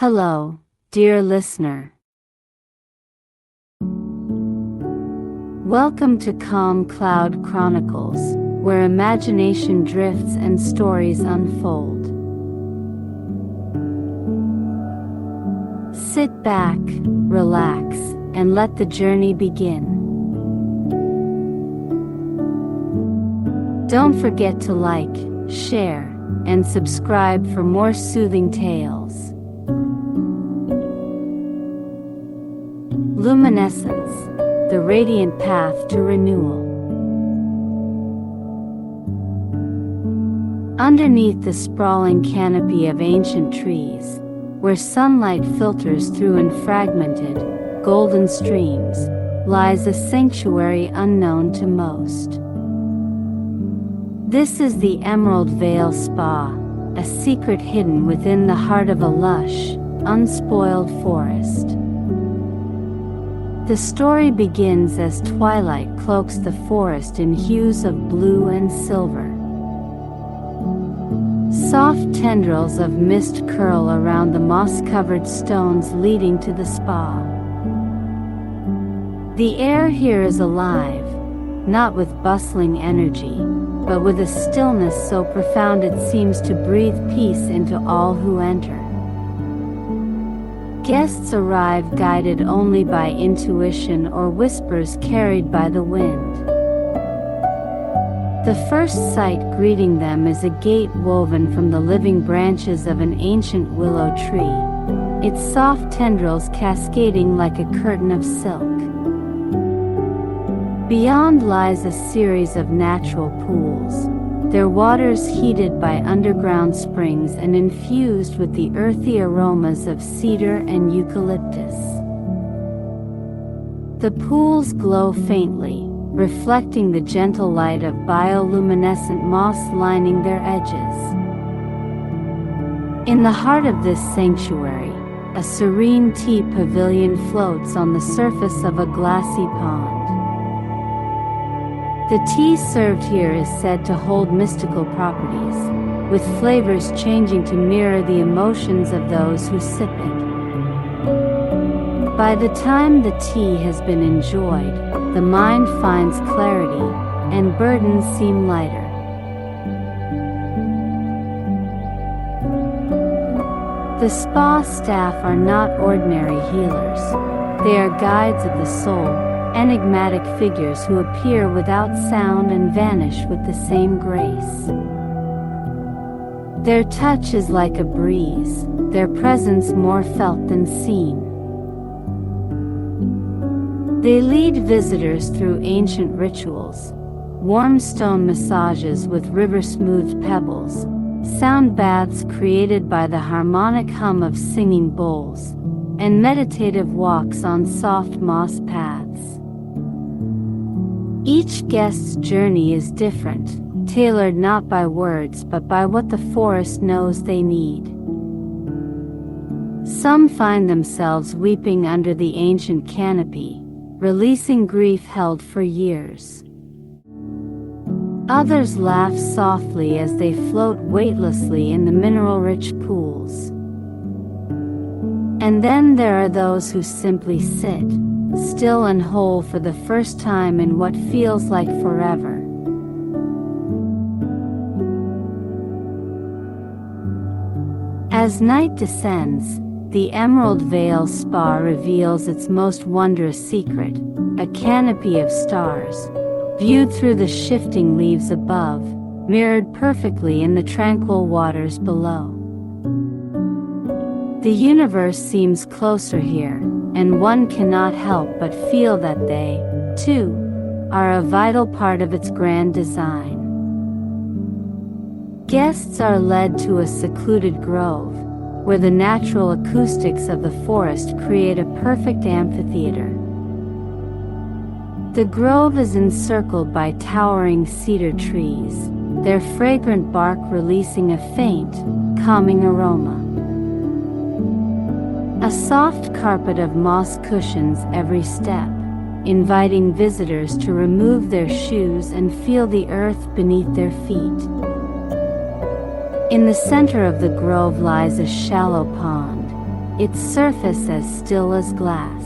Hello, dear listener. Welcome to Calm Cloud Chronicles, where imagination drifts and stories unfold. Sit back, relax, and let the journey begin. Don't forget to like, share, and subscribe for more soothing tales. Luminescence, the radiant path to renewal. Underneath the sprawling canopy of ancient trees, where sunlight filters through in fragmented, golden streams, lies a sanctuary unknown to most. This is the Emerald Vale Spa, a secret hidden within the heart of a lush, unspoiled forest. The story begins as twilight cloaks the forest in hues of blue and silver. Soft tendrils of mist curl around the moss-covered stones leading to the spa. The air here is alive, not with bustling energy, but with a stillness so profound it seems to breathe peace into all who enter. Guests arrive guided only by intuition or whispers carried by the wind. The first sight greeting them is a gate woven from the living branches of an ancient willow tree, its soft tendrils cascading like a curtain of silk. Beyond lies a series of natural pools, their waters heated by underground springs and infused with the earthy aromas of cedar and eucalyptus. The pools glow faintly, reflecting the gentle light of bioluminescent moss lining their edges. In the heart of this sanctuary, a serene tea pavilion floats on the surface of a glassy pond. The tea served here is said to hold mystical properties, with flavors changing to mirror the emotions of those who sip it. By the time the tea has been enjoyed, the mind finds clarity, and burdens seem lighter. The spa staff are not ordinary healers. They are guides of the soul, enigmatic figures who appear without sound and vanish with the same grace. Their touch is like a breeze, their presence more felt than seen. They lead visitors through ancient rituals, warm stone massages with river-smoothed pebbles, sound baths created by the harmonic hum of singing bowls, and meditative walks on soft moss paths. Each guest's journey is different, tailored not by words but by what the forest knows they need. Some find themselves weeping under the ancient canopy, releasing grief held for years. Others laugh softly as they float weightlessly in the mineral-rich pools. And then there are those who simply sit, still and whole for the first time in what feels like forever. As night descends, the Emerald Vale Spa reveals its most wondrous secret, a canopy of stars, viewed through the shifting leaves above, mirrored perfectly in the tranquil waters below. The universe seems closer here, and one cannot help but feel that they, too, are a vital part of its grand design. Guests are led to a secluded grove, where the natural acoustics of the forest create a perfect amphitheater. The grove is encircled by towering cedar trees, their fragrant bark releasing a faint, calming aroma. A soft carpet of moss cushions every step, inviting visitors to remove their shoes and feel the earth beneath their feet. In the center of the grove lies a shallow pond, its surface as still as glass.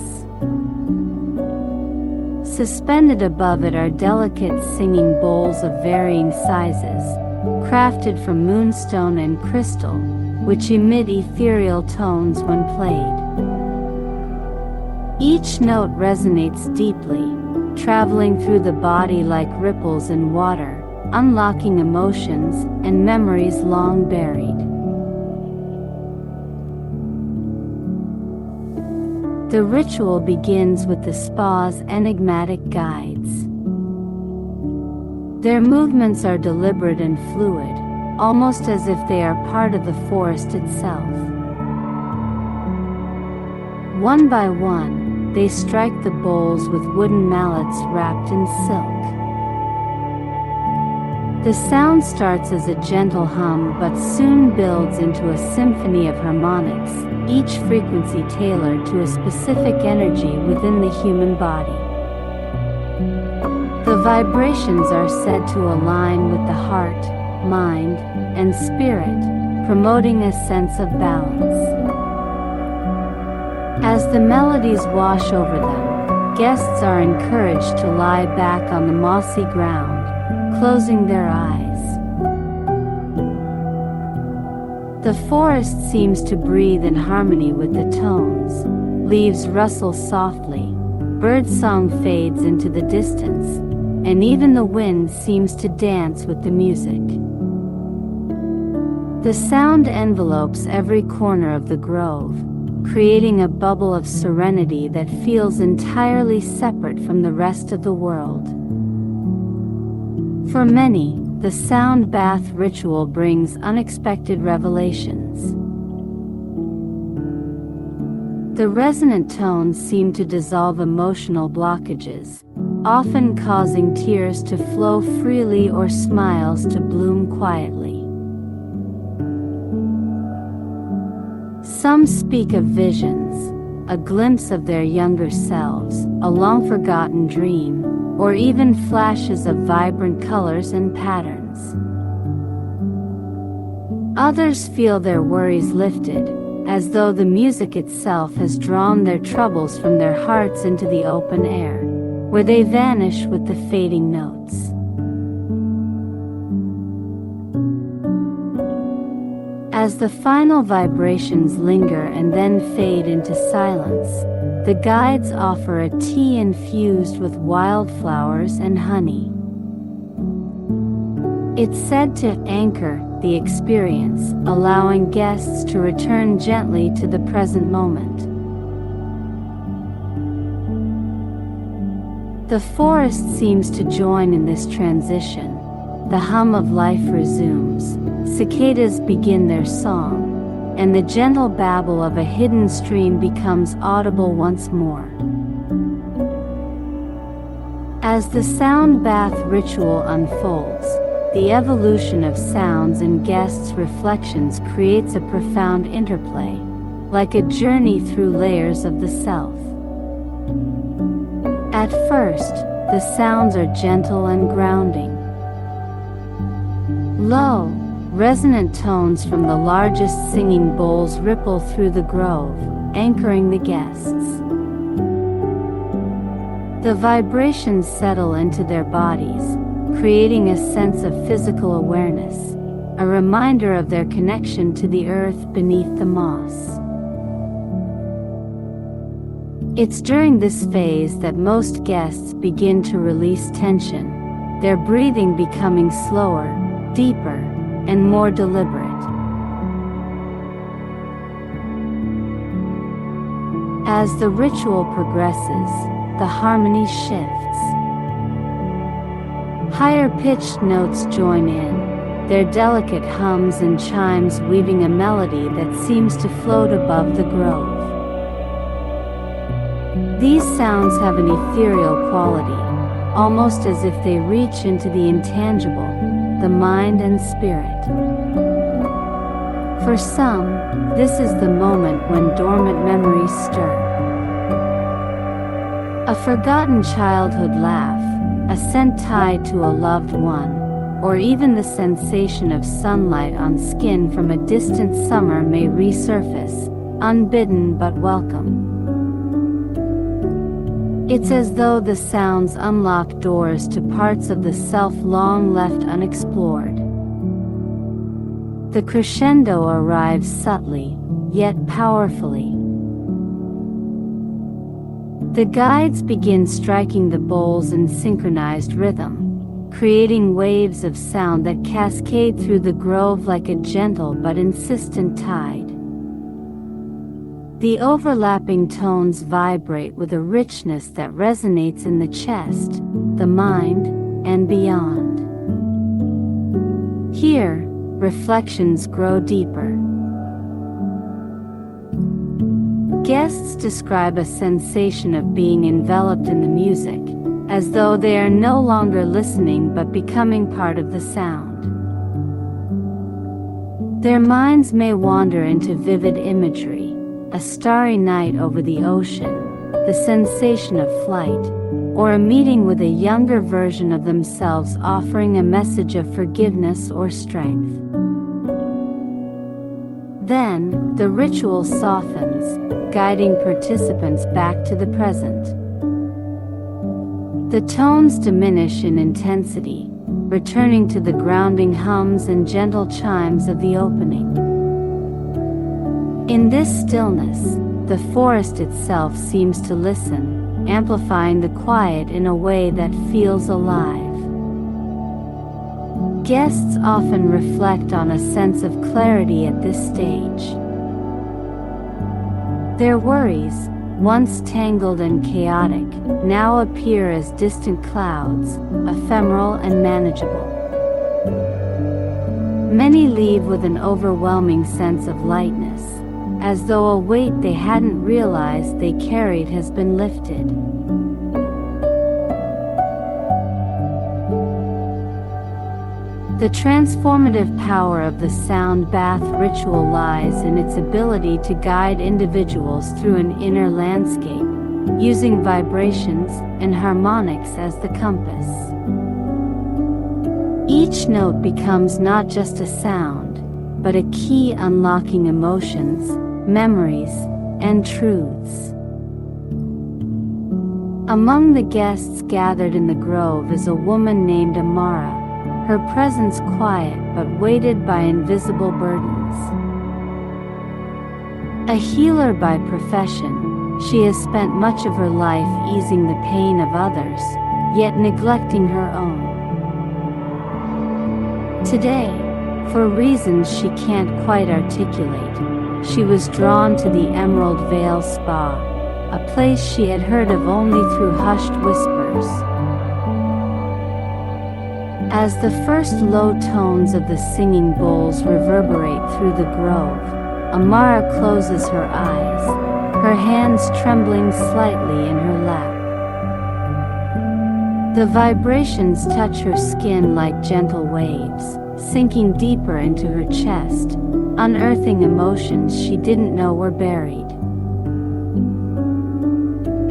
Suspended above it are delicate singing bowls of varying sizes, crafted from moonstone and crystal, which emit ethereal tones when played. Each note resonates deeply, traveling through the body like ripples in water, unlocking emotions and memories long buried. The ritual begins with the spa's enigmatic guides. Their movements are deliberate and fluid, almost as if they are part of the forest itself. One by one, they strike the bowls with wooden mallets wrapped in silk. The sound starts as a gentle hum but soon builds into a symphony of harmonics, each frequency tailored to a specific energy within the human body. The vibrations are said to align with the heart, mind, and spirit, promoting a sense of balance. As the melodies wash over them, guests are encouraged to lie back on the mossy ground, closing their eyes. The forest seems to breathe in harmony with the tones. Leaves rustle softly, birdsong fades into the distance, and even the wind seems to dance with the music. The sound envelopes every corner of the grove, creating a bubble of serenity that feels entirely separate from the rest of the world. For many, the sound bath ritual brings unexpected revelations. The resonant tones seem to dissolve emotional blockages, often causing tears to flow freely or smiles to bloom quietly. Some speak of visions, a glimpse of their younger selves, a long-forgotten dream, or even flashes of vibrant colors and patterns. Others feel their worries lifted, as though the music itself has drawn their troubles from their hearts into the open air, where they vanish with the fading notes. As the final vibrations linger and then fade into silence, the guides offer a tea infused with wildflowers and honey. It's said to anchor the experience, allowing guests to return gently to the present moment. The forest seems to join in this transition. The hum of life resumes, cicadas begin their song, and the gentle babble of a hidden stream becomes audible once more. As the sound bath ritual unfolds, the evolution of sounds and guests' reflections creates a profound interplay, like a journey through layers of the self. At first, the sounds are gentle and grounding. Low, resonant tones from the largest singing bowls ripple through the grove, anchoring the guests. The vibrations settle into their bodies, creating a sense of physical awareness, a reminder of their connection to the earth beneath the moss. It's during this phase that most guests begin to release tension, their breathing becoming slower, deeper, and more deliberate. As the ritual progresses, the harmony shifts. Higher-pitched notes join in, their delicate hums and chimes weaving a melody that seems to float above the grove. These sounds have an ethereal quality, almost as if they reach into the intangible, the mind and spirit. For some, this is the moment when dormant memories stir. A forgotten childhood laugh, a scent tied to a loved one, or even the sensation of sunlight on skin from a distant summer may resurface, unbidden but welcome. It's as though the sounds unlock doors to parts of the self long left unexplored. The crescendo arrives subtly, yet powerfully. The guides begin striking the bowls in synchronized rhythm, creating waves of sound that cascade through the grove like a gentle but insistent tide. The overlapping tones vibrate with a richness that resonates in the chest, the mind, and beyond. Here, reflections grow deeper. Guests describe a sensation of being enveloped in the music, as though they are no longer listening but becoming part of the sound. Their minds may wander into vivid imagery, a starry night over the ocean, the sensation of flight, or a meeting with a younger version of themselves offering a message of forgiveness or strength. Then, the ritual softens, guiding participants back to the present. The tones diminish in intensity, returning to the grounding hums and gentle chimes of the opening. In this stillness, the forest itself seems to listen, amplifying the quiet in a way that feels alive. Guests often reflect on a sense of clarity at this stage. Their worries, once tangled and chaotic, now appear as distant clouds, ephemeral and manageable. Many leave with an overwhelming sense of lightness, as though a weight they hadn't realized they carried has been lifted. The transformative power of the sound bath ritual lies in its ability to guide individuals through an inner landscape, using vibrations and harmonics as the compass. Each note becomes not just a sound, but a key unlocking emotions, memories, and truths. Among the guests gathered in the grove is a woman named Amara, her presence quiet but weighted by invisible burdens. A healer by profession, she has spent much of her life easing the pain of others, yet neglecting her own. Today, for reasons she can't quite articulate, she was drawn to the Emerald Vale Spa, a place she had heard of only through hushed whispers. As the first low tones of the singing bowls reverberate through the grove, Amara closes her eyes, her hands trembling slightly in her lap. The vibrations touch her skin like gentle waves, sinking deeper into her chest, unearthing emotions she didn't know were buried.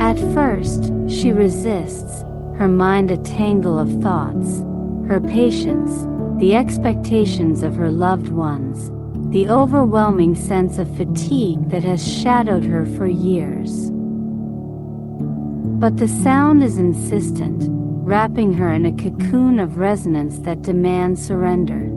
At first, she resists, her mind a tangle of thoughts. Her patience, the expectations of her loved ones, the overwhelming sense of fatigue that has shadowed her for years. But the sound is insistent, wrapping her in a cocoon of resonance that demands surrender.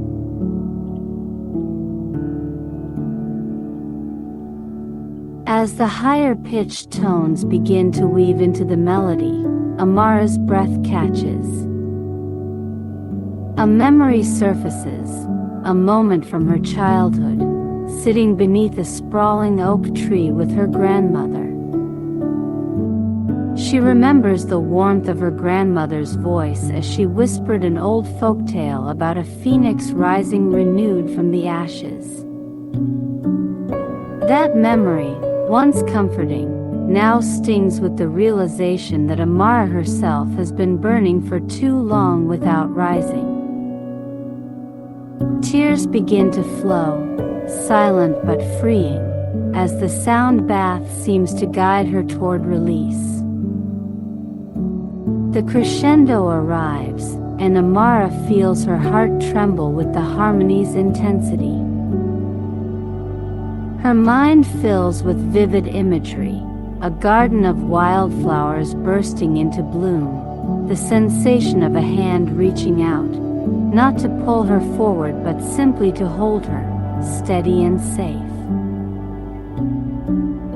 As the higher-pitched tones begin to weave into the melody, Amara's breath catches. A memory surfaces, a moment from her childhood, sitting beneath a sprawling oak tree with her grandmother. She remembers the warmth of her grandmother's voice as she whispered an old folktale about a phoenix rising renewed from the ashes. That memory, once comforting, now stings with the realization that Amara herself has been burning for too long without rising. Tears begin to flow, silent but freeing, as the sound bath seems to guide her toward release. The crescendo arrives, and Amara feels her heart tremble with the harmony's intensity. Her mind fills with vivid imagery, a garden of wildflowers bursting into bloom, the sensation of a hand reaching out, not to pull her forward but simply to hold her, steady and safe.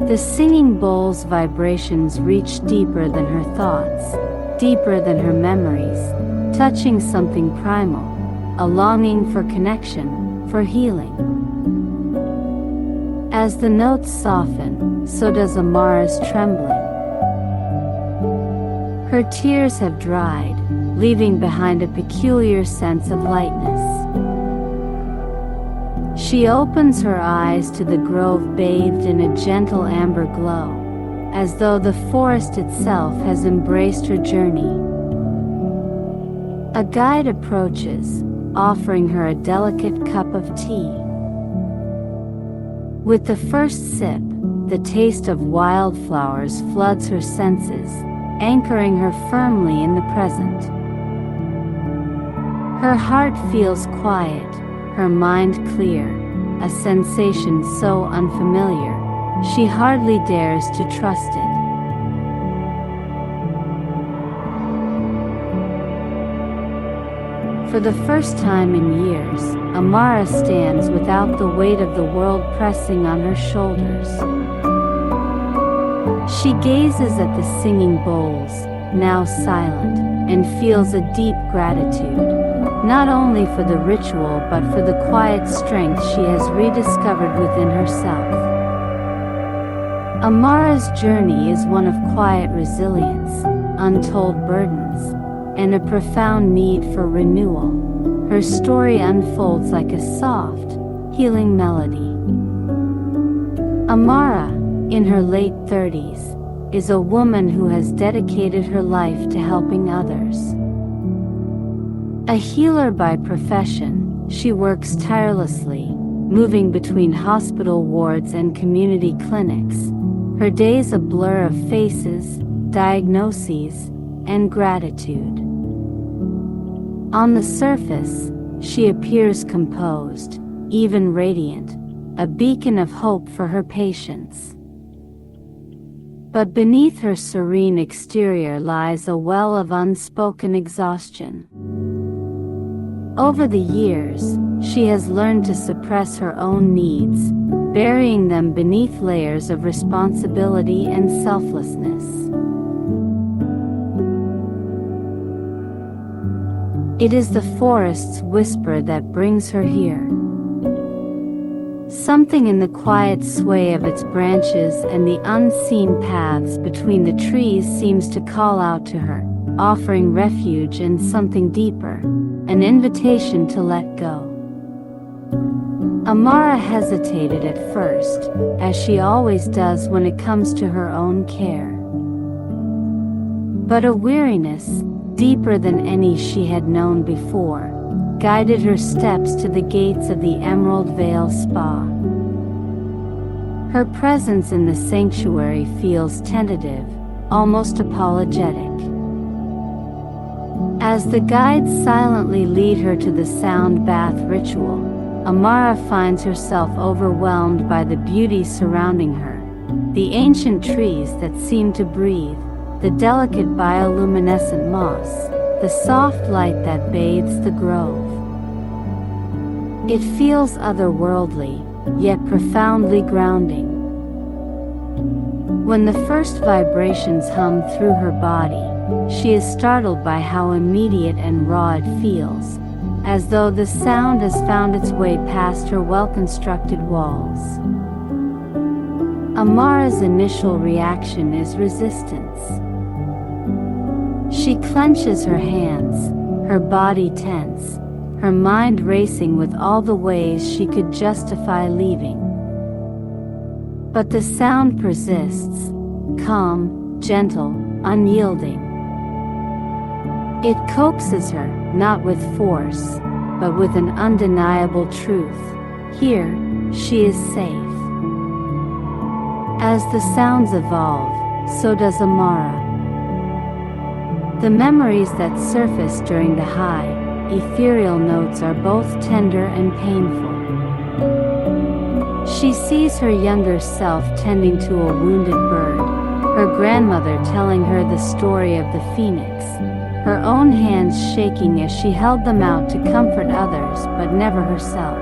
The singing bowl's vibrations reach deeper than her thoughts, deeper than her memories, touching something primal, a longing for connection, for healing. As the notes soften, so does Amara's trembling. Her tears have dried, leaving behind a peculiar sense of lightness. She opens her eyes to the grove bathed in a gentle amber glow, as though the forest itself has embraced her journey. A guide approaches, offering her a delicate cup of tea. With the first sip, the taste of wildflowers floods her senses, anchoring her firmly in the present. Her heart feels quiet, her mind clear, a sensation so unfamiliar, she hardly dares to trust it. For the first time in years, Amara stands without the weight of the world pressing on her shoulders. She gazes at the singing bowls, now silent, and feels a deep gratitude, not only for the ritual but for the quiet strength she has rediscovered within herself. Amara's journey is one of quiet resilience, untold burdens, and a profound need for renewal. Her story unfolds like a soft, healing melody. Amara, in her late 30s, is a woman who has dedicated her life to helping others. A healer by profession, she works tirelessly, moving between hospital wards and community clinics, her days a blur of faces, diagnoses, and gratitude. On the surface, she appears composed, even radiant, a beacon of hope for her patients. But beneath her serene exterior lies a well of unspoken exhaustion. Over the years, she has learned to suppress her own needs, burying them beneath layers of responsibility and selflessness. It is the forest's whisper that brings her here. Something in the quiet sway of its branches and the unseen paths between the trees seems to call out to her, offering refuge and something deeper, an invitation to let go. Amara hesitated at first, as she always does when it comes to her own care. But a weariness, deeper than any she had known before, guided her steps to the gates of the Emerald Vale Spa. Her presence in the sanctuary feels tentative, almost apologetic. As the guides silently lead her to the sound bath ritual, Amara finds herself overwhelmed by the beauty surrounding her, the ancient trees that seem to breathe, the delicate bioluminescent moss, the soft light that bathes the grove. It feels otherworldly, yet profoundly grounding. When the first vibrations hum through her body, she is startled by how immediate and raw it feels, as though the sound has found its way past her well-constructed walls. Amara's initial reaction is resistance. She clenches her hands, her body tense, her mind racing with all the ways she could justify leaving. But the sound persists, calm, gentle, unyielding. It coaxes her, not with force, but with an undeniable truth. Here, she is safe. As the sounds evolve, so does Amara. The memories that surface during the high, ethereal notes are both tender and painful. She sees her younger self tending to a wounded bird, her grandmother telling her the story of the phoenix, her own hands shaking as she held them out to comfort others but never herself.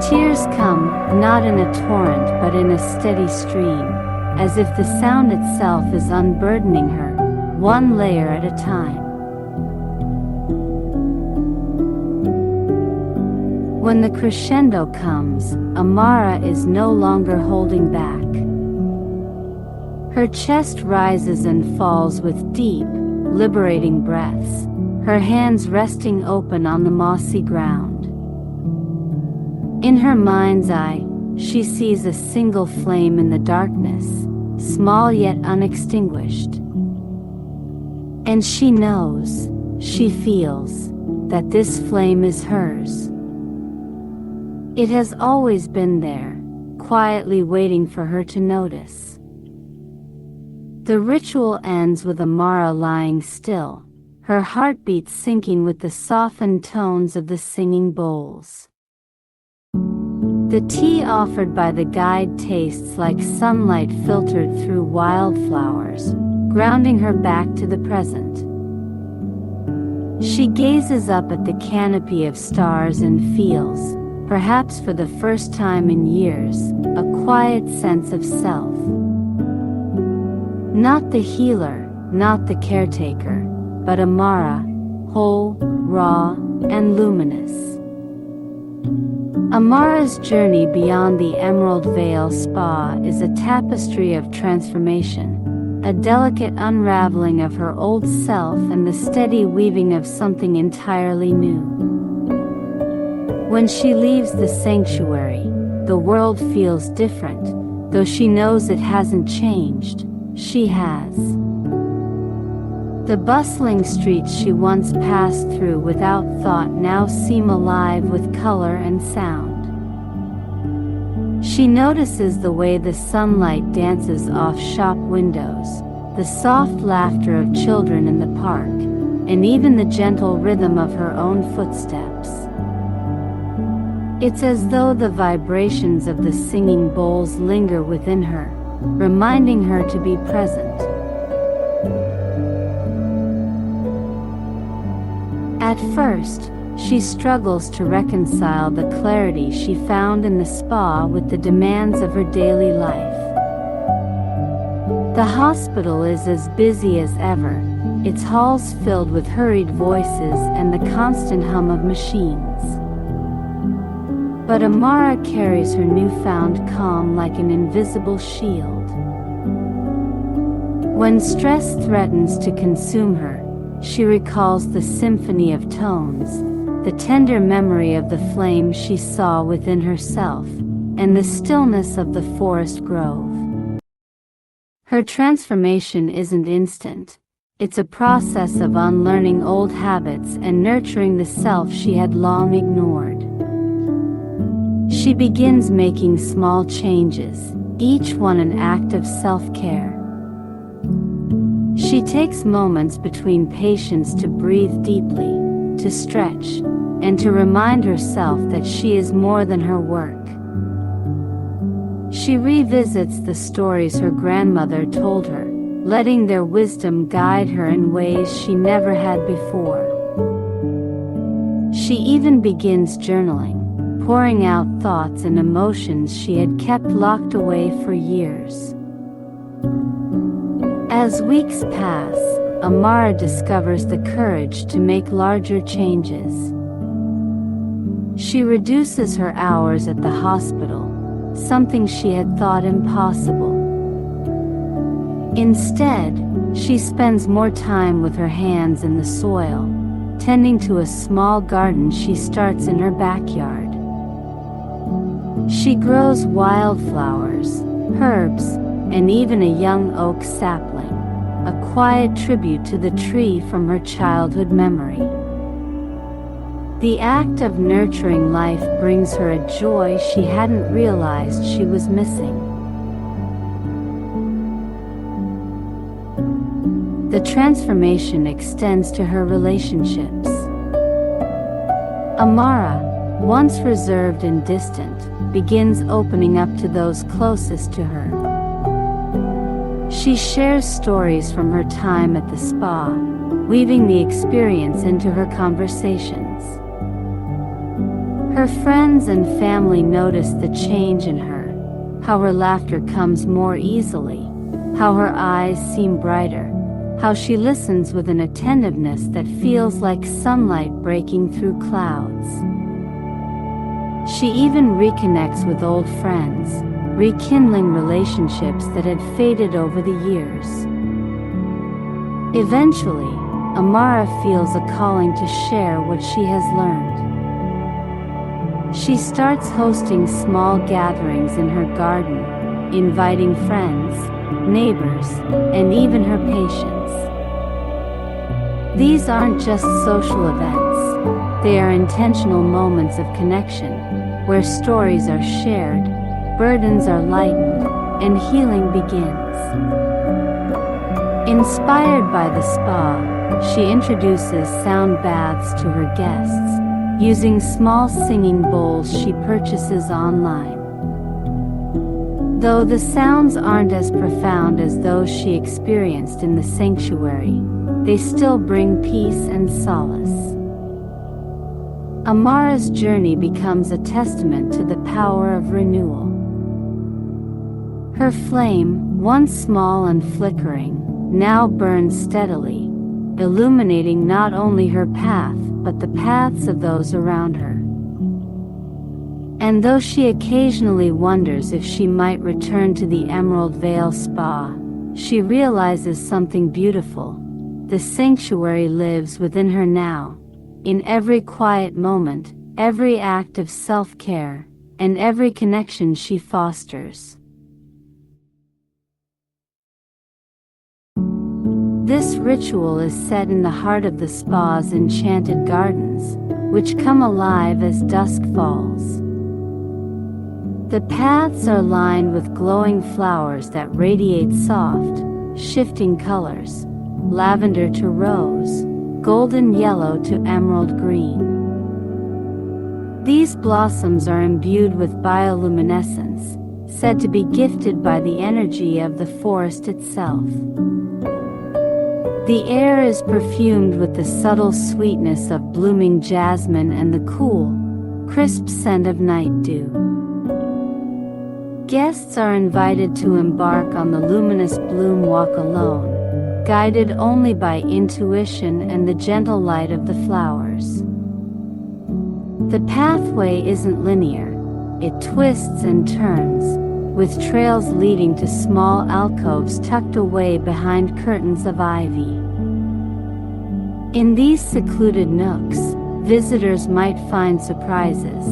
Tears come, not in a torrent but in a steady stream, as if the sound itself is unburdening her, one layer at a time. When the crescendo comes, Amara is no longer holding back. Her chest rises and falls with deep, liberating breaths, her hands resting open on the mossy ground. In her mind's eye, she sees a single flame in the darkness, small yet unextinguished. And she knows, she feels, that this flame is hers. It has always been there, quietly waiting for her to notice. The ritual ends with Amara lying still, her heartbeat syncing with the softened tones of the singing bowls. The tea offered by the guide tastes like sunlight filtered through wildflowers, grounding her back to the present. She gazes up at the canopy of stars and feels, perhaps for the first time in years, a quiet sense of self. Not the healer, not the caretaker, but Amara, whole, raw, and luminous. Amara's journey beyond the Emerald Vale Spa is a tapestry of transformation, a delicate unraveling of her old self and the steady weaving of something entirely new. When she leaves the sanctuary, the world feels different, though she knows it hasn't changed, she has. The bustling streets she once passed through without thought now seem alive with color and sound. She notices the way the sunlight dances off shop windows, the soft laughter of children in the park, and even the gentle rhythm of her own footsteps. It's as though the vibrations of the singing bowls linger within her, reminding her to be present. At first, she struggles to reconcile the clarity she found in the spa with the demands of her daily life. The hospital is as busy as ever, its halls filled with hurried voices and the constant hum of machines. But Amara carries her newfound calm like an invisible shield. When stress threatens to consume her, she recalls the symphony of tones, the tender memory of the flame she saw within herself, and the stillness of the forest grove. Her transformation isn't instant. It's a process of unlearning old habits and nurturing the self she had long ignored. She begins making small changes, each one an act of self-care. She takes moments between patients to breathe deeply, to stretch, and to remind herself that she is more than her work. She revisits the stories her grandmother told her, letting their wisdom guide her in ways she never had before. She even begins journaling, pouring out thoughts and emotions she had kept locked away for years. As weeks pass, Amara discovers the courage to make larger changes. She reduces her hours at the hospital, something she had thought impossible. Instead, she spends more time with her hands in the soil, tending to a small garden she starts in her backyard. She grows wildflowers, herbs, and even a young oak sapling, a quiet tribute to the tree from her childhood memory. The act of nurturing life brings her a joy she hadn't realized she was missing. The transformation extends to her relationships. Amara, once reserved and distant, begins opening up to those closest to her. She shares stories from her time at the spa, weaving the experience into her conversations. Her friends and family notice the change in her, how her laughter comes more easily, how her eyes seem brighter, how she listens with an attentiveness that feels like sunlight breaking through clouds. She even reconnects with old friends, rekindling relationships that had faded over the years. Eventually, Amara feels a calling to share what she has learned. She starts hosting small gatherings in her garden, inviting friends, neighbors, and even her patients. These aren't just social events, they are intentional moments of connection, where stories are shared, burdens are lightened, and healing begins. Inspired by the spa, she introduces sound baths to her guests, using small singing bowls she purchases online. Though the sounds aren't as profound as those she experienced in the sanctuary, they still bring peace and solace. Amara's journey becomes a testament to the power of renewal. Her flame, once small and flickering, now burns steadily, illuminating not only her path but the paths of those around her. And though she occasionally wonders if she might return to the Emerald Vale Spa, she realizes something beautiful. The sanctuary lives within her now, in every quiet moment, every act of self-care, and every connection she fosters. This ritual is set in the heart of the spa's enchanted gardens, which come alive as dusk falls. The paths are lined with glowing flowers that radiate soft, shifting colors, lavender to rose, golden yellow to emerald green. These blossoms are imbued with bioluminescence, said to be gifted by the energy of the forest itself. The air is perfumed with the subtle sweetness of blooming jasmine and the cool, crisp scent of night dew. Guests are invited to embark on the luminous bloom walk alone, guided only by intuition and the gentle light of the flowers. The pathway isn't linear, it twists and turns, with trails leading to small alcoves tucked away behind curtains of ivy. In these secluded nooks, visitors might find surprises: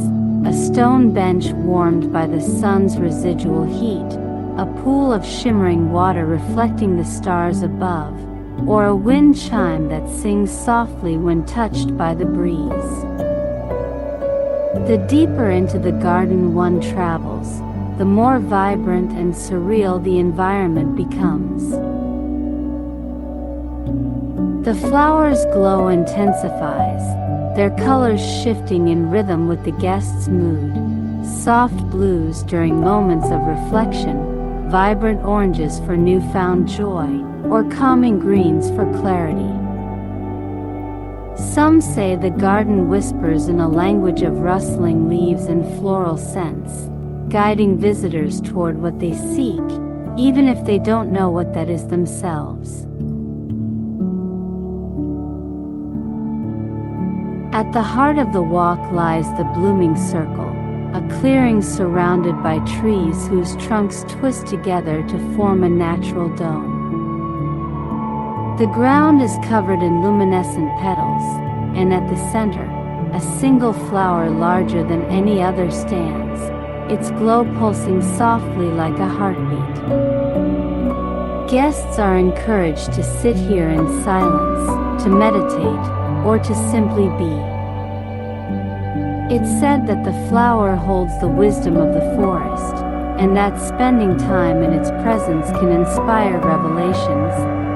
a stone bench warmed by the sun's residual heat, a pool of shimmering water reflecting the stars above, or a wind chime that sings softly when touched by the breeze. The deeper into the garden one travels, the more vibrant and surreal the environment becomes. The flowers' glow intensifies, their colors shifting in rhythm with the guest's mood: soft blues during moments of reflection, vibrant oranges for newfound joy, or calming greens for clarity. Some say the garden whispers in a language of rustling leaves and floral scents, guiding visitors toward what they seek, even if they don't know what that is themselves. At the heart of the walk lies the blooming circle, a clearing surrounded by trees whose trunks twist together to form a natural dome. The ground is covered in luminescent petals, and at the center, a single flower larger than any other stands, its glow pulsing softly like a heartbeat. Guests are encouraged to sit here in silence, to meditate, or to simply be. It's said that the flower holds the wisdom of the forest, and that spending time in its presence can inspire revelations,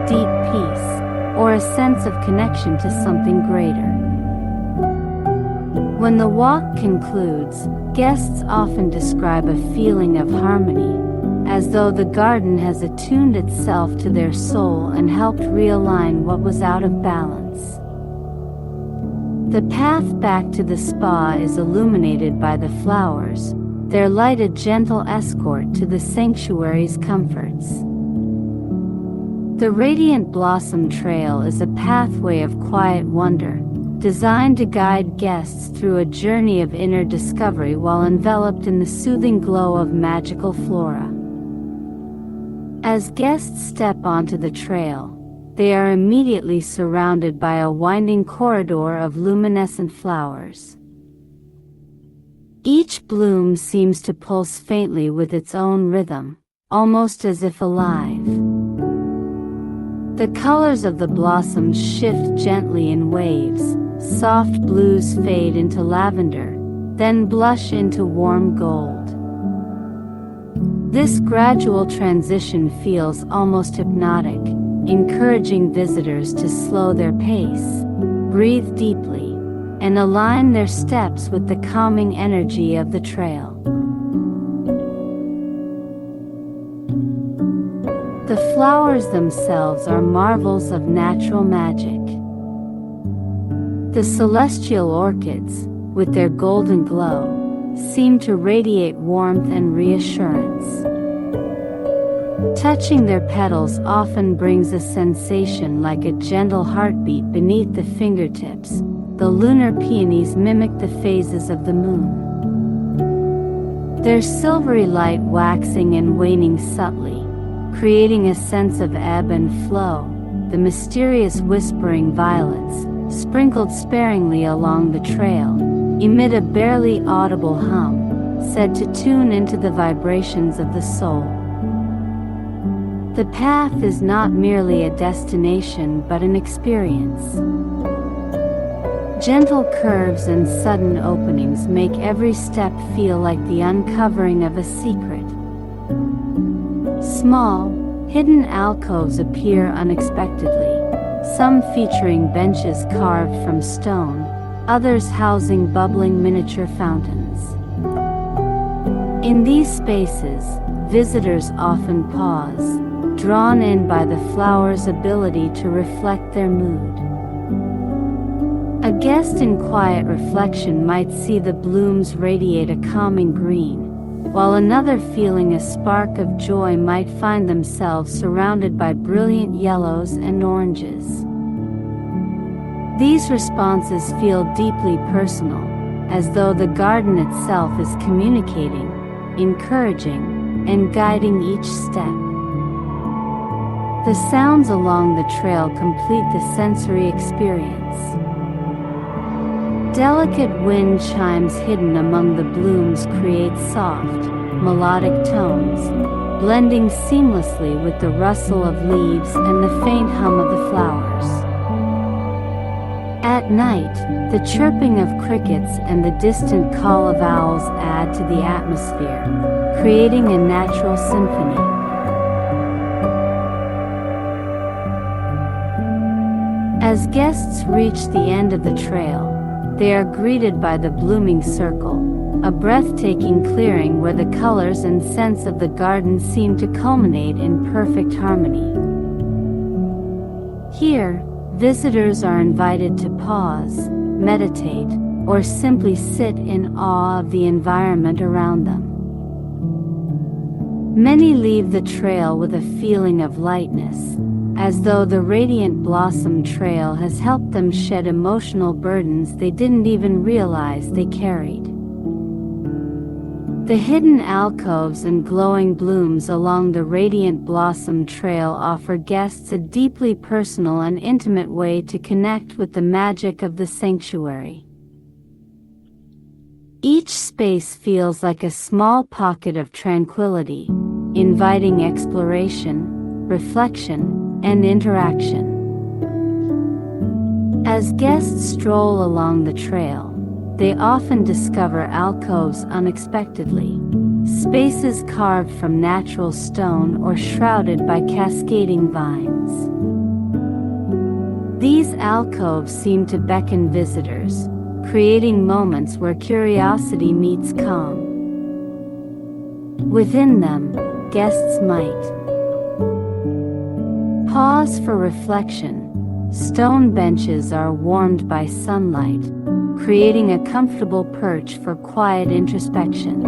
deep peace, or a sense of connection to something greater. When the walk concludes, Guests often describe a feeling of harmony, as though the garden has attuned itself to their soul and helped realign what was out of balance. The path back to the spa is illuminated by the flowers, their light a gentle escort to the sanctuary's comforts. The Radiant Blossom Trail is a pathway of quiet wonder, designed to guide guests through a journey of inner discovery while enveloped in the soothing glow of magical flora. As guests step onto the trail, they are immediately surrounded by a winding corridor of luminescent flowers. Each bloom seems to pulse faintly with its own rhythm, almost as if alive. The colors of the blossoms shift gently in waves. Soft blues fade into lavender, then blush into warm gold. This gradual transition feels almost hypnotic, encouraging visitors to slow their pace, breathe deeply, and align their steps with the calming energy of the trail. The flowers themselves are marvels of natural magic. The celestial orchids, with their golden glow, seem to radiate warmth and reassurance. Touching their petals often brings a sensation like a gentle heartbeat beneath the fingertips. The lunar peonies mimic the phases of the moon, their silvery light waxing and waning subtly, creating a sense of ebb and flow. The mysterious whispering violets, sprinkled sparingly along the trail, emit a barely audible hum, said to tune into the vibrations of the soul. The path is not merely a destination but an experience. Gentle curves and sudden openings make every step feel like the uncovering of a secret. Small, hidden alcoves appear unexpectedly, some featuring benches carved from stone, others housing bubbling miniature fountains. In these spaces, visitors often pause, drawn in by the flower's ability to reflect their mood. A guest in quiet reflection might see the blooms radiate a calming green, while another feeling a spark of joy might find themselves surrounded by brilliant yellows and oranges. These responses feel deeply personal, as though the garden itself is communicating, encouraging, and guiding each step. The sounds along the trail complete the sensory experience. Delicate wind chimes hidden among the blooms create soft, melodic tones, blending seamlessly with the rustle of leaves and the faint hum of the flowers. At night, the chirping of crickets and the distant call of owls add to the atmosphere, creating a natural symphony. As guests reach the end of the trail, they are greeted by the blooming circle, a breathtaking clearing where the colors and scents of the garden seem to culminate in perfect harmony. Here, visitors are invited to pause, meditate, or simply sit in awe of the environment around them. Many leave the trail with a feeling of lightness, as though the Radiant Blossom Trail has helped them shed emotional burdens they didn't even realize they carried. The hidden alcoves and glowing blooms along the Radiant Blossom Trail offer guests a deeply personal and intimate way to connect with the magic of the sanctuary. Each space feels like a small pocket of tranquility, inviting exploration, reflection, and interaction. As guests stroll along the trail, they often discover alcoves unexpectedly, spaces carved from natural stone or shrouded by cascading vines. These alcoves seem to beckon visitors, creating moments where curiosity meets calm. Within them, guests might pause for reflection. Stone benches are warmed by sunlight, creating a comfortable perch for quiet introspection.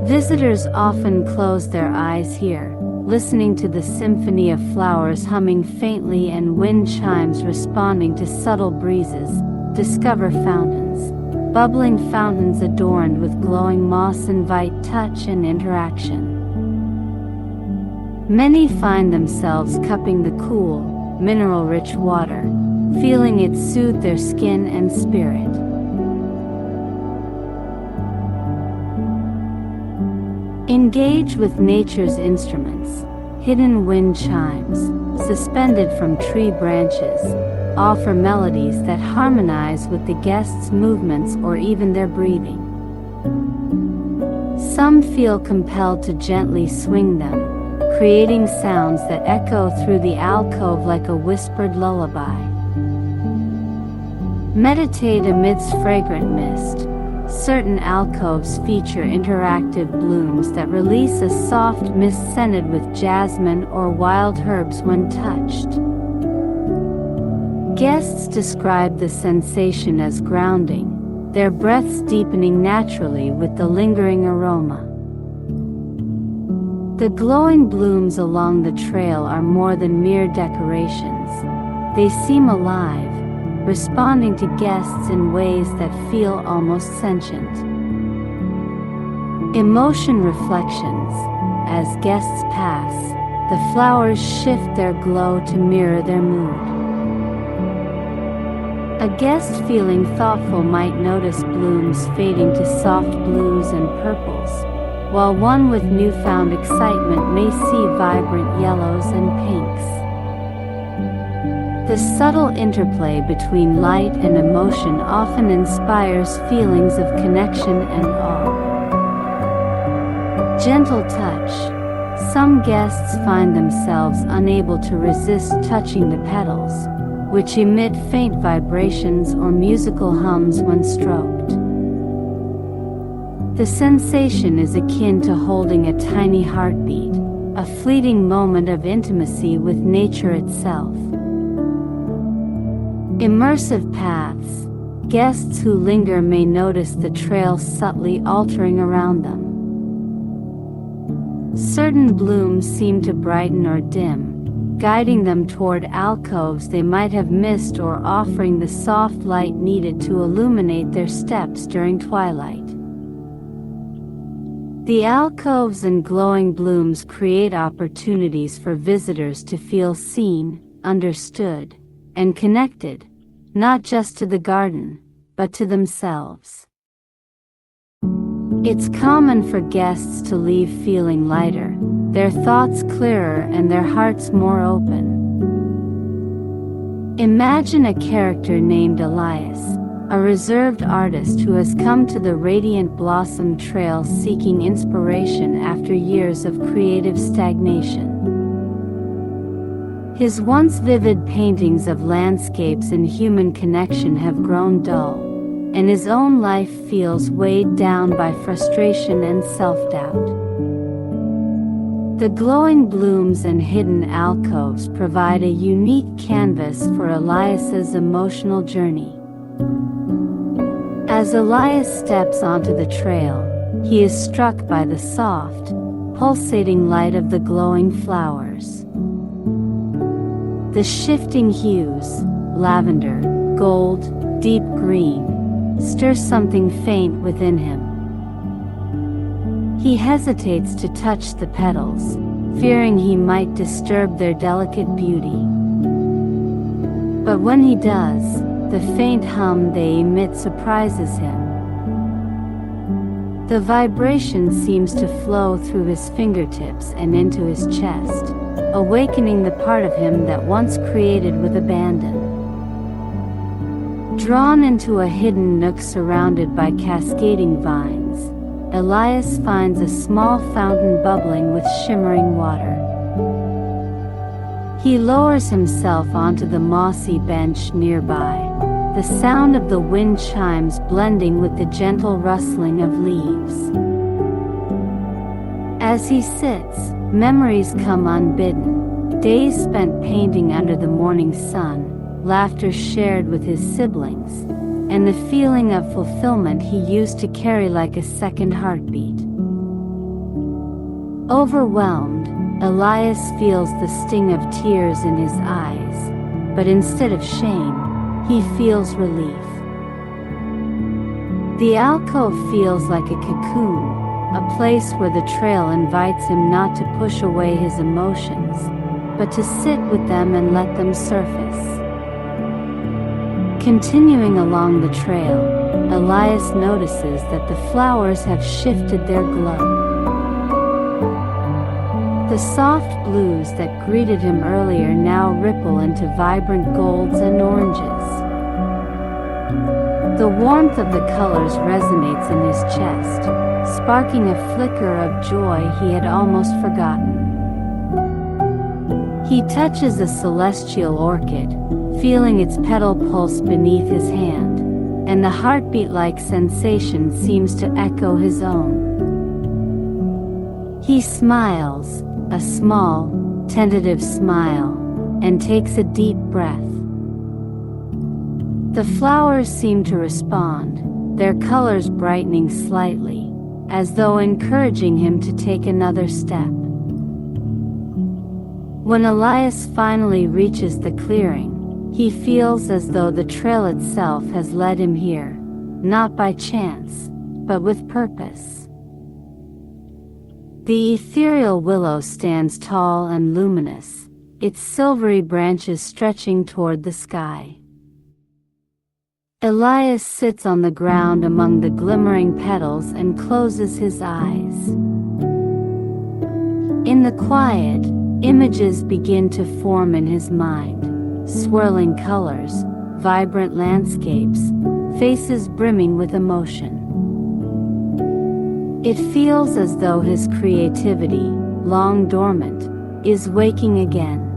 Visitors often close their eyes here, listening to the symphony of flowers humming faintly and wind chimes responding to subtle breezes. Discover fountains. Bubbling fountains adorned with glowing moss invite touch and interaction. Many find themselves cupping the cool, mineral-rich water, feeling it soothe their skin and spirit. Engage with nature's instruments. Hidden wind chimes, suspended from tree branches, offer melodies that harmonize with the guests' movements or even their breathing. Some feel compelled to gently swing them, creating sounds that echo through the alcove like a whispered lullaby. Meditate amidst fragrant mist. Certain alcoves feature interactive blooms that release a soft mist scented with jasmine or wild herbs when touched. Guests describe the sensation as grounding, their breaths deepening naturally with the lingering aroma. The glowing blooms along the trail are more than mere decorations. They seem alive, responding to guests in ways that feel almost sentient. Emotion reflections. As guests pass, the flowers shift their glow to mirror their mood. A guest feeling thoughtful might notice blooms fading to soft blues and purples, while one with newfound excitement may see vibrant yellows and pinks. The subtle interplay between light and emotion often inspires feelings of connection and awe. Gentle touch. Some guests find themselves unable to resist touching the petals, which emit faint vibrations or musical hums when stroked. The sensation is akin to holding a tiny heartbeat, a fleeting moment of intimacy with nature itself. Immersive paths. Guests who linger may notice the trail subtly altering around them. Certain blooms seem to brighten or dim, guiding them toward alcoves they might have missed or offering the soft light needed to illuminate their steps during twilight. The alcoves and glowing blooms create opportunities for visitors to feel seen, understood, and connected, not just to the garden, but to themselves. It's common for guests to leave feeling lighter, their thoughts clearer and their hearts more open. Imagine a character named Elias, a reserved artist who has come to the Radiant Blossom Trail seeking inspiration after years of creative stagnation. His once vivid paintings of landscapes and human connection have grown dull, and his own life feels weighed down by frustration and self-doubt. The glowing blooms and hidden alcoves provide a unique canvas for Elias's emotional journey. As Elias steps onto the trail, he is struck by the soft, pulsating light of the glowing flowers. The shifting hues, lavender, gold, deep green, stir something faint within him. He hesitates to touch the petals, fearing he might disturb their delicate beauty. But when he does, the faint hum they emit surprises him. The vibration seems to flow through his fingertips and into his chest, awakening the part of him that once created with abandon. Drawn into a hidden nook surrounded by cascading vines, Elias finds a small fountain bubbling with shimmering water. He lowers himself onto the mossy bench nearby, the sound of the wind chimes blending with the gentle rustling of leaves. As he sits, memories come unbidden, days spent painting under the morning sun, laughter shared with his siblings, and the feeling of fulfillment he used to carry like a second heartbeat. Overwhelmed, Elias feels the sting of tears in his eyes, but instead of shame, he feels relief. The alcove feels like a cocoon, a place where the trail invites him not to push away his emotions, but to sit with them and let them surface. Continuing along the trail, Elias notices that the flowers have shifted their glow. The soft blues that greeted him earlier now ripple into vibrant golds and oranges. The warmth of the colors resonates in his chest, sparking a flicker of joy he had almost forgotten. He touches a celestial orchid, feeling its petal pulse beneath his hand, and the heartbeat-like sensation seems to echo his own. He smiles, a small, tentative smile, and takes a deep breath. The flowers seem to respond, their colors brightening slightly, as though encouraging him to take another step. When Elias finally reaches the clearing, he feels as though the trail itself has led him here, not by chance, but with purpose. The ethereal willow stands tall and luminous, its silvery branches stretching toward the sky. Elias sits on the ground among the glimmering petals and closes his eyes. In the quiet, images begin to form in his mind, swirling colors, vibrant landscapes, faces brimming with emotion. It feels as though his creativity, long dormant, is waking again.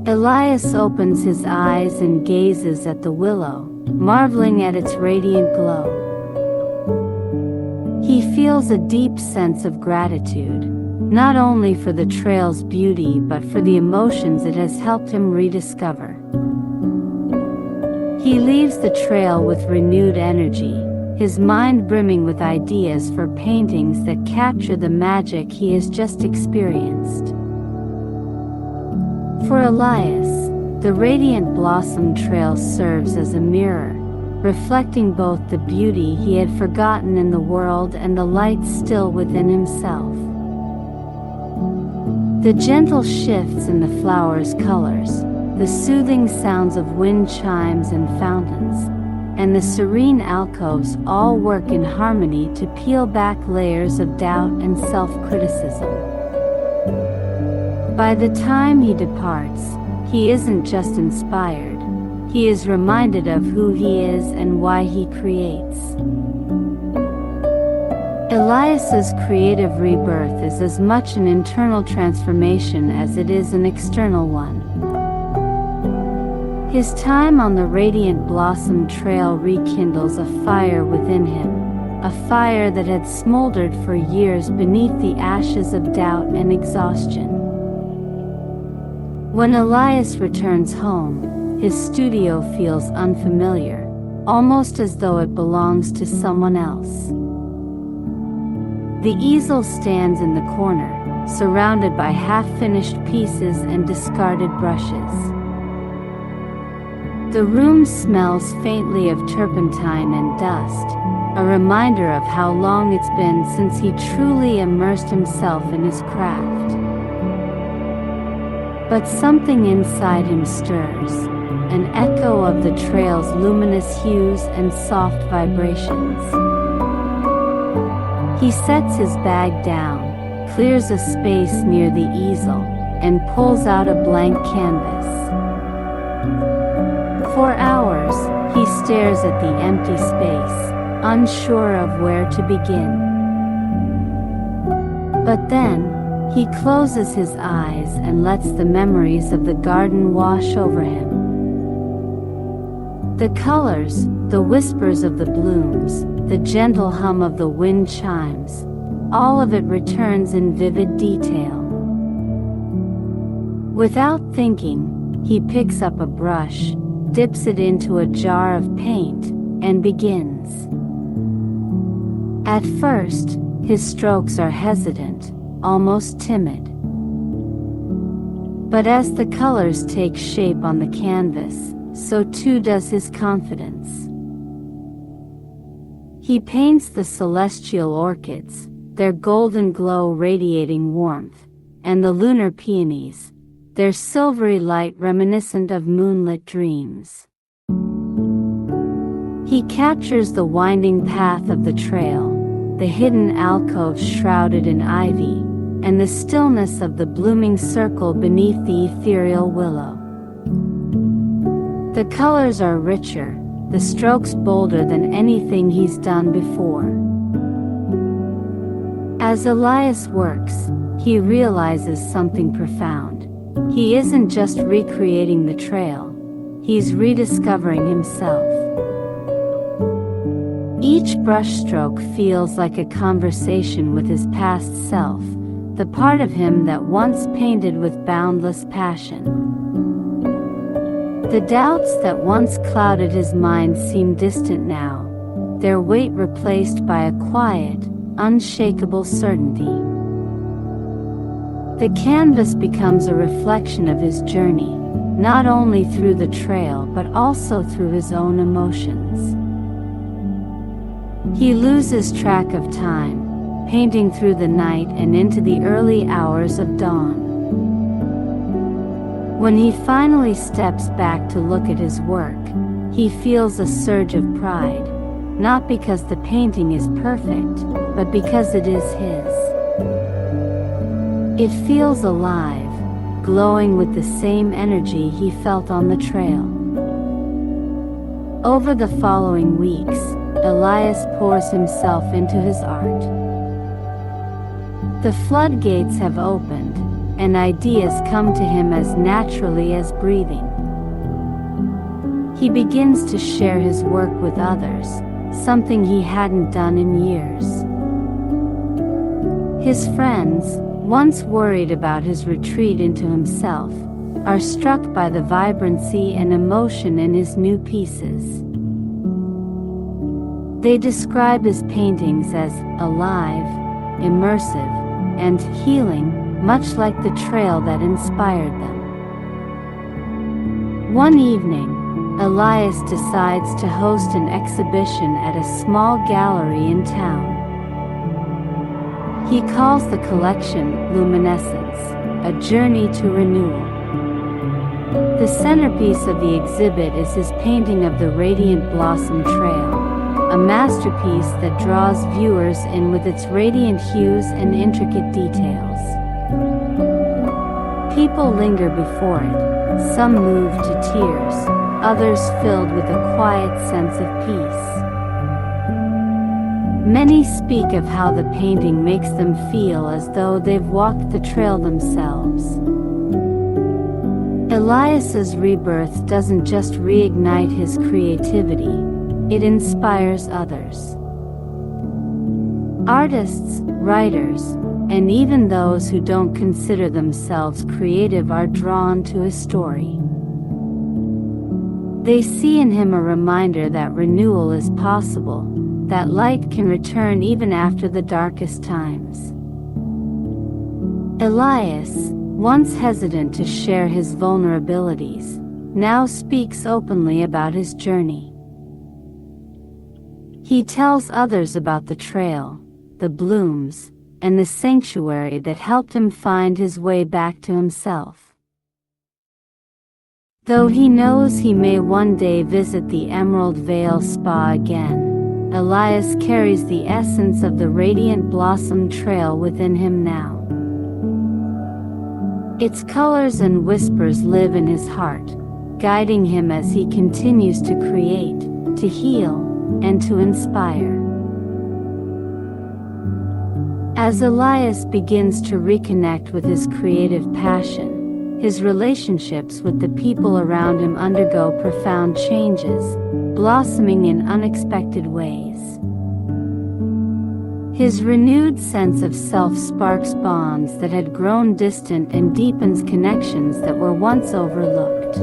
Elias opens his eyes and gazes at the willow, marveling at its radiant glow. He feels a deep sense of gratitude, not only for the trail's beauty but for the emotions it has helped him rediscover. He leaves the trail with renewed energy, his mind brimming with ideas for paintings that capture the magic he has just experienced. For Elias, the radiant blossom trail serves as a mirror, reflecting both the beauty he had forgotten in the world and the light still within himself. The gentle shifts in the flowers' colors, the soothing sounds of wind chimes and fountains, and the serene alcoves all work in harmony to peel back layers of doubt and self-criticism. By the time he departs, he isn't just inspired, he is reminded of who he is and why he creates. Elias's creative rebirth is as much an internal transformation as it is an external one. His time on the radiant blossom trail rekindles a fire within him, a fire that had smoldered for years beneath the ashes of doubt and exhaustion. When Elias returns home, his studio feels unfamiliar, almost as though it belongs to someone else. The easel stands in the corner, surrounded by half-finished pieces and discarded brushes. The room smells faintly of turpentine and dust, a reminder of how long it's been since he truly immersed himself in his craft. But something inside him stirs, an echo of the trail's luminous hues and soft vibrations. He sets his bag down, clears a space near the easel, and pulls out a blank canvas. For hours, he stares at the empty space, unsure of where to begin. But then, he closes his eyes and lets the memories of the garden wash over him. The colors, the whispers of the blooms, the gentle hum of the wind chimes, all of it returns in vivid detail. Without thinking, he picks up a brush, dips it into a jar of paint, and begins. At first, his strokes are hesitant, almost timid. But as the colors take shape on the canvas, so too does his confidence. He paints the celestial orchids, their golden glow radiating warmth, and the lunar peonies, their silvery light reminiscent of moonlit dreams. He captures the winding path of the trail, the hidden alcoves shrouded in ivy, and the stillness of the blooming circle beneath the ethereal willow. The colors are richer, the strokes bolder than anything he's done before. As Elias works, he realizes something profound. He isn't just recreating the trail, he's rediscovering himself. Each brushstroke feels like a conversation with his past self, the part of him that once painted with boundless passion. The doubts that once clouded his mind seem distant now, their weight replaced by a quiet, unshakable certainty. The canvas becomes a reflection of his journey, not only through the trail but also through his own emotions. He loses track of time, painting through the night and into the early hours of dawn. When he finally steps back to look at his work, he feels a surge of pride, not because the painting is perfect, but because it is his. It feels alive, glowing with the same energy he felt on the trail. Over the following weeks, Elias pours himself into his art. The floodgates have opened, and ideas come to him as naturally as breathing. He begins to share his work with others, something he hadn't done in years. His friends, once worried about his retreat into himself, are struck by the vibrancy and emotion in his new pieces. They describe his paintings as alive, immersive, and healing, much like the trail that inspired them. One evening, Elias decides to host an exhibition at a small gallery in town. He calls the collection Luminescence, a journey to renewal. The centerpiece of the exhibit is his painting of the Radiant Blossom Trail, a masterpiece that draws viewers in with its radiant hues and intricate details. People linger before it, some moved to tears, others filled with a quiet sense of peace. Many speak of how the painting makes them feel as though they've walked the trail themselves. Elias's rebirth doesn't just reignite his creativity, it inspires others. Artists, writers, and even those who don't consider themselves creative are drawn to his story. They see in him a reminder that renewal is possible, that light can return even after the darkest times. Elias, once hesitant to share his vulnerabilities, now speaks openly about his journey. He tells others about the trail, the blooms, and the sanctuary that helped him find his way back to himself. Though he knows he may one day visit the Emerald Vale Spa again, Elias carries the essence of the Radiant Blossom Trail within him now. Its colors and whispers live in his heart, guiding him as he continues to create, to heal, and to inspire. As Elias begins to reconnect with his creative passion, his relationships with the people around him undergo profound changes, blossoming in unexpected ways. His renewed sense of self sparks bonds that had grown distant and deepens connections that were once overlooked.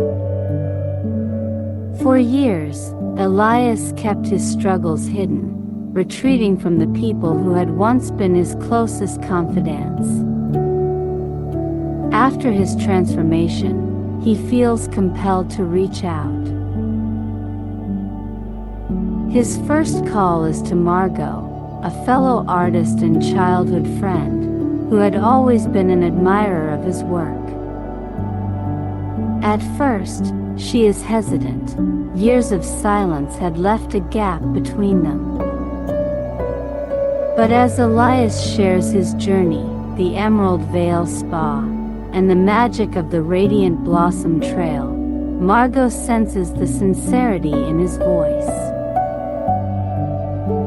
For years, Elias kept his struggles hidden, retreating from the people who had once been his closest confidants. After his transformation, he feels compelled to reach out. His first call is to Margot, a fellow artist and childhood friend, who had always been an admirer of his work. At first, she is hesitant. Years of silence had left a gap between them. But as Elias shares his journey, the Emerald Vale Spa, and the magic of the Radiant Blossom Trail, Margot senses the sincerity in his voice.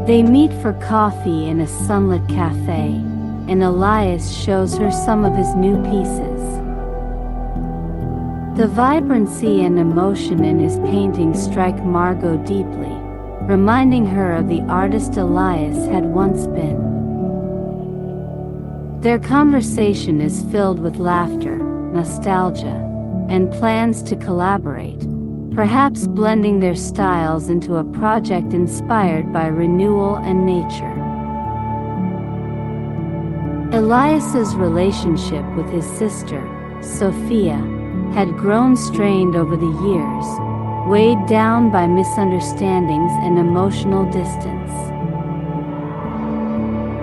They meet for coffee in a sunlit cafe, and Elias shows her some of his new pieces. The vibrancy and emotion in his paintings strike Margot deeply, reminding her of the artist Elias had once been. Their conversation is filled with laughter, nostalgia, and plans to collaborate, perhaps blending their styles into a project inspired by renewal and nature. Elias's relationship with his sister, Sophia, had grown strained over the years, weighed down by misunderstandings and emotional distance.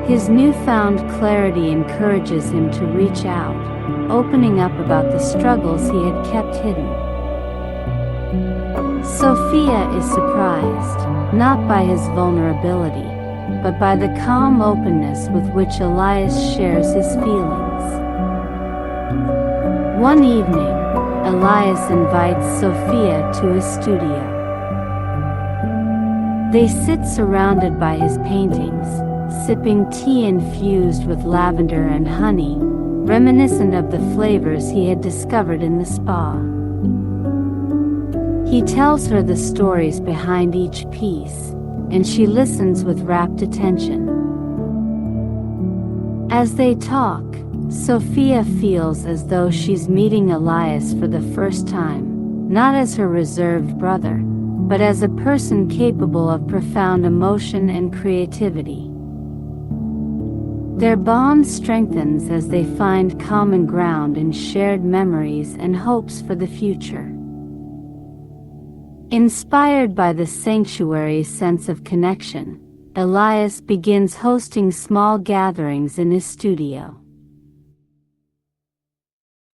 His newfound clarity encourages him to reach out, opening up about the struggles he had kept hidden. Sophia is surprised, not by his vulnerability, but by the calm openness with which Elias shares his feelings. One evening, Elias invites Sophia to his studio. They sit surrounded by his paintings, sipping tea infused with lavender and honey, reminiscent of the flavors he had discovered in the spa. He tells her the stories behind each piece, and she listens with rapt attention. As they talk, Sophia feels as though she's meeting Elias for the first time, not as her reserved brother, but as a person capable of profound emotion and creativity. Their bond strengthens as they find common ground in shared memories and hopes for the future. Inspired by the sanctuary's sense of connection, Elias begins hosting small gatherings in his studio.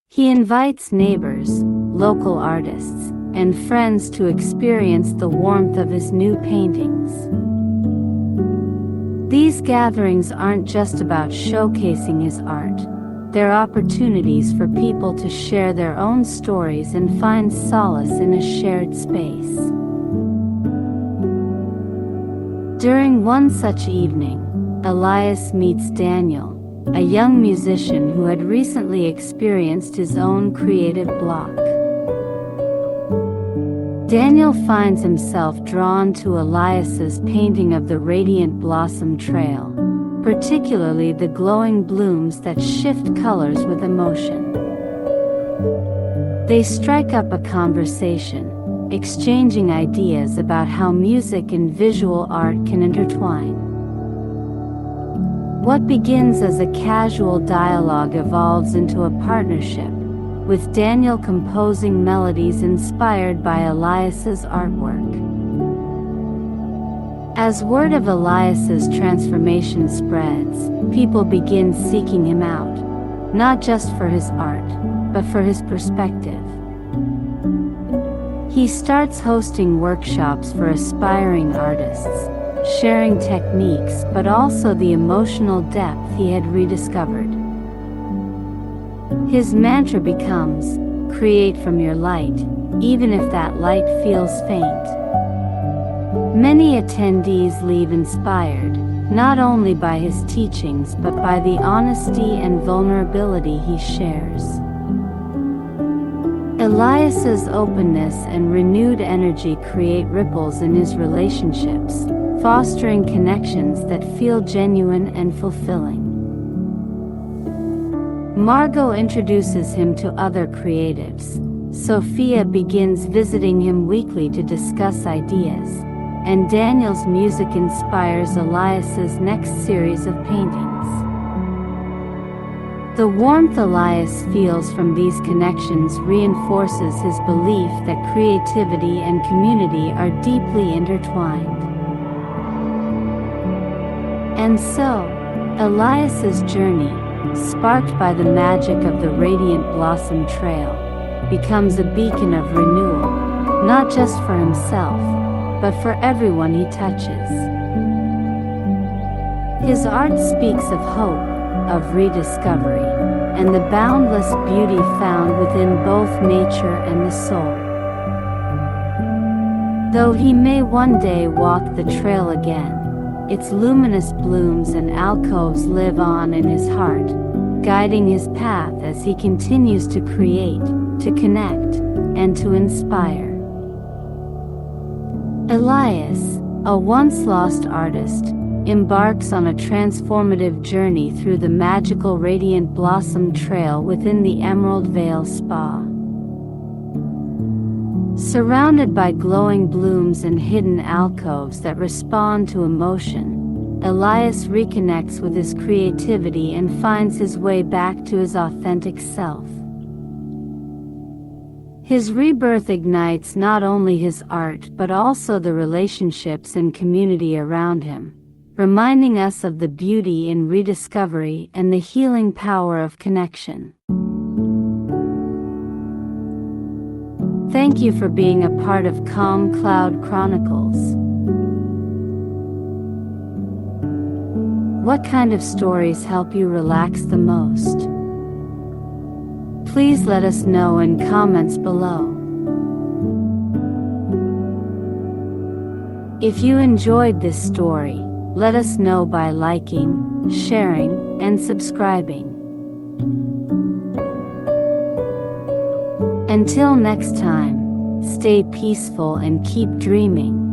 He invites neighbors, local artists, and friends to experience the warmth of his new paintings. These gatherings aren't just about showcasing his art. They're opportunities for people to share their own stories and find solace in a shared space. During one such evening, Elias meets Daniel, a young musician who had recently experienced his own creative block. Daniel finds himself drawn to Elias's painting of the Radiant Blossom Trail, particularly the glowing blooms that shift colors with emotion. They strike up a conversation, exchanging ideas about how music and visual art can intertwine. What begins as a casual dialogue evolves into a partnership, with Daniel composing melodies inspired by Elias's artwork. As word of Elias's transformation spreads, people begin seeking him out, not just for his art, but for his perspective. He starts hosting workshops for aspiring artists, sharing techniques but also the emotional depth he had rediscovered. His mantra becomes, "Create from your light, even if that light feels faint." Many attendees leave inspired, not only by his teachings but by the honesty and vulnerability he shares. Elias's openness and renewed energy create ripples in his relationships, fostering connections that feel genuine and fulfilling. Margot introduces him to other creatives. Sophia begins visiting him weekly to discuss ideas, and Daniel's music inspires Elias's next series of paintings. The warmth Elias feels from these connections reinforces his belief that creativity and community are deeply intertwined. And so, Elias's journey, sparked by the magic of the Radiant Blossom Trail, becomes a beacon of renewal, not just for himself, but for everyone he touches. His art speaks of hope, of rediscovery, and the boundless beauty found within both nature and the soul. Though he may one day walk the trail again, its luminous blooms and alcoves live on in his heart, guiding his path as he continues to create, to connect, and to inspire. Elias, a once-lost artist, embarks on a transformative journey through the magical Radiant Blossom Trail within the Emerald Vale Spa. Surrounded by glowing blooms and hidden alcoves that respond to emotion, Elias reconnects with his creativity and finds his way back to his authentic self. His rebirth ignites not only his art but also the relationships and community around him, reminding us of the beauty in rediscovery and the healing power of connection. Thank you for being a part of Calm Cloud Chronicles. What kind of stories help you relax the most? Please let us know in comments below. If you enjoyed this story, let us know by liking, sharing, and subscribing. Until next time, stay peaceful and keep dreaming.